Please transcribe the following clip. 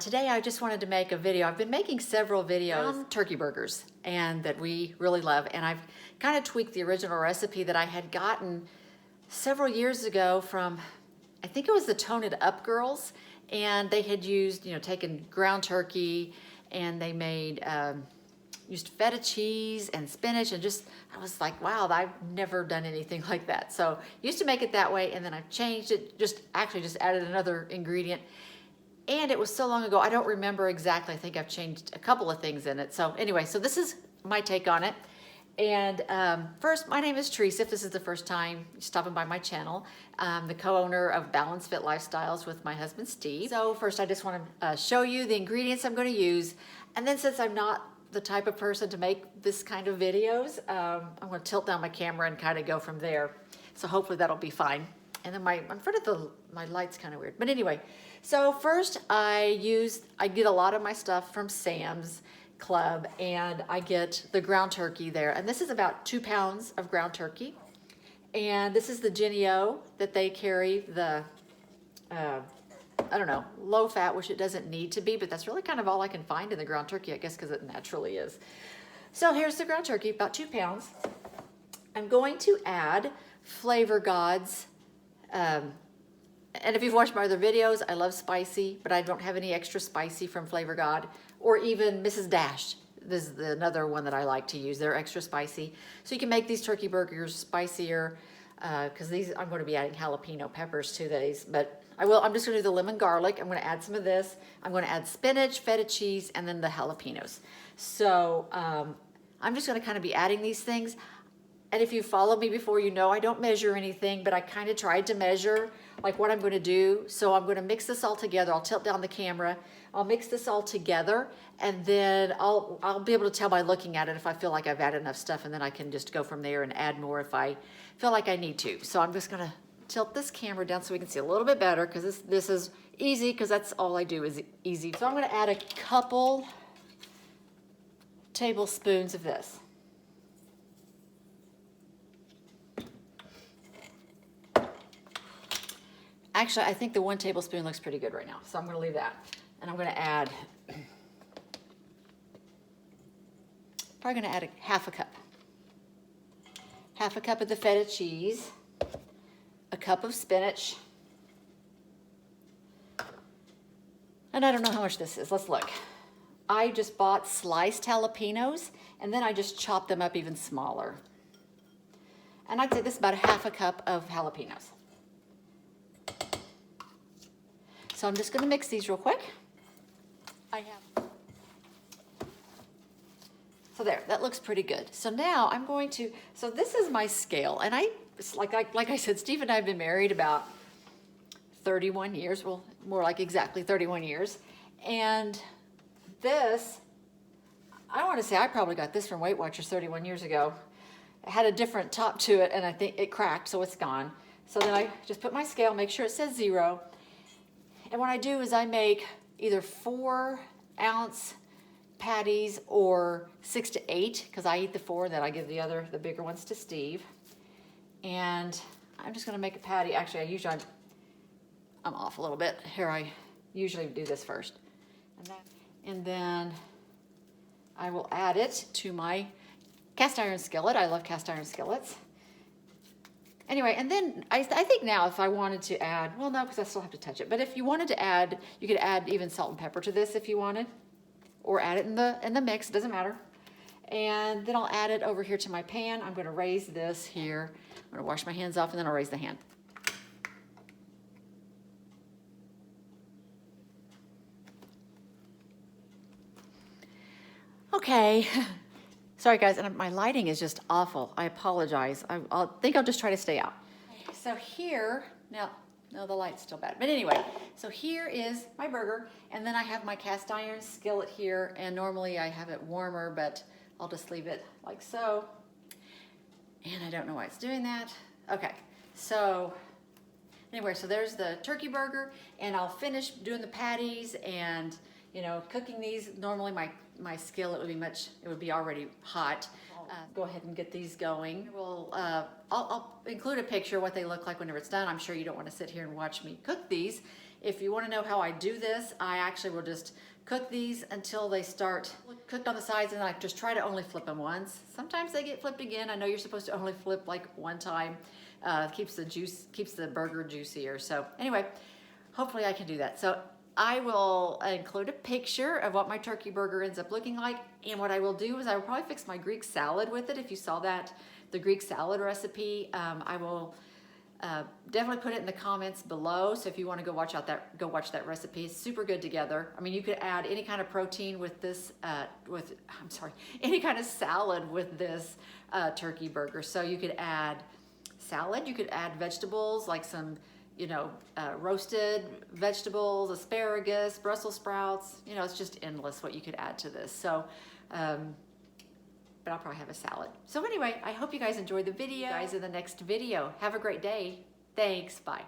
Today I just wanted to make a video. I've been making several videos on turkey burgers and that we really love, and I've kind of tweaked the original recipe that I had gotten several years ago from, I think it was the Tone It Up girls, and they had used, taken ground turkey, and they made used feta cheese and spinach, and I was like, wow, I've never done anything like that. So used to make it that way, and then I've changed it, just added another ingredient. And it was so long ago, I don't remember exactly. I think I've changed a couple of things in it. So anyway, so this is my take on it. And first, my name is Teresa. If this is the first time stopping by my channel, I'm the co-owner of Balance Fit Lifestyles with my husband, Steve. So first, I just want to show you the ingredients I'm going to use. And then since I'm not the type of person to make this kind of videos, I'm going to tilt down my camera and kind of go from there. So hopefully that'll be fine. And then in front of my light's kind of weird. But anyway, so first I get a lot of my stuff from Sam's Club, and I get the ground turkey there. And this is about 2 pounds of ground turkey. And this is the Jennie-O that they carry, the, I don't know, low fat, which it doesn't need to be, but that's really kind of all I can find in the ground turkey, I guess, because it naturally is. So here's the ground turkey, about 2 pounds. I'm going to add Flavor God's, and if you've watched my other videos, I love spicy, but I don't have any extra spicy from Flavor God, or even Mrs. Dash. This is another one that I like to use. They're extra spicy. So you can make these turkey burgers spicier, because I'm going to be adding jalapeno peppers to these, but I'm just going to do the lemon garlic. I'm going to add some of this. I'm going to add spinach, feta cheese, and then the jalapenos. So I'm just going to kind of be adding these things. And if you followed me before, I don't measure anything, but I kind of tried to measure like what I'm going to do. So I'm going to mix this all together. I'll tilt down the camera. I'll mix this all together, and then I'll be able to tell by looking at it if I feel like I've added enough stuff, and then I can just go from there and add more if I feel like I need to. So I'm just going to tilt this camera down so we can see a little bit better, because this is easy, because that's all I do is easy. So I'm going to add a couple tablespoons of this. Actually, I think the 1 tablespoon looks pretty good right now, so I'm going to leave that. And I'm going to add, probably going to add half a cup. Half a cup of the feta cheese, a cup of spinach, and I don't know how much this is. Let's look. I just bought sliced jalapenos, and then I just chopped them up even smaller. And I'd say this is about half a cup of jalapenos. So I'm just going to mix these real quick. So there, that looks pretty good. So now I'm going to, so this is my scale, and it's like I said, Steve and I have been married about 31 years, well, more like exactly 31 years. And this, I want to say I probably got this from Weight Watchers 31 years ago. It had a different top to it, and I think it cracked, so it's gone. So then I just put my scale, make sure it says 0. And what I do is I make either 4-ounce patties or 6 to 8, because I eat the 4, then I give the bigger ones to Steve. And I'm just going to make a patty. Actually, I'm off a little bit. Here, I usually do this first. And then I will add it to my cast iron skillet. I love cast iron skillets. Anyway, and then I think now if I wanted to add, well, no, because I still have to touch it. But if you wanted to add, you could add even salt and pepper to this if you wanted, or add it in the mix. It doesn't matter. And then I'll add it over here to my pan. I'm going to raise this here. I'm going to wash my hands off, and then I'll raise the hand. Okay. Sorry guys, and my lighting is just awful. I apologize. I think I'll just try to stay out. So here, no, the light's still bad. But anyway, so here is my burger, and then I have my cast iron skillet here, and normally I have it warmer, but I'll just leave it like so. And I don't know why it's doing that. Okay, so anyway, so there's the turkey burger, and I'll finish doing the patties and, cooking these. Normally my skillet would be already hot. Go ahead and get these going. I'll include a picture of what they look like whenever it's done. I'm sure you don't want to sit here and watch me cook these If you want to know how I do this, I actually will just cook these until they start cooked on the sides, and I just try to only flip them once. Sometimes they get flipped again. I know you're supposed to only flip like one time. Keeps the burger juicier. So anyway, hopefully I can do that. So I will include a picture of what my turkey burger ends up looking like. And what I will do is I will probably fix my Greek salad with it. If you saw that, the Greek salad recipe, I will definitely put it in the comments below. So if you want to go watch that recipe. It's super good together. I mean, you could add any kind of protein with this, any kind of salad with this turkey burger. So you could add salad, you could add vegetables like some, roasted vegetables, asparagus, Brussels sprouts. It's just endless what you could add to this. So, but I'll probably have a salad. So anyway, I hope you guys enjoyed the video. See you guys in the next video. Have a great day. Thanks. Bye.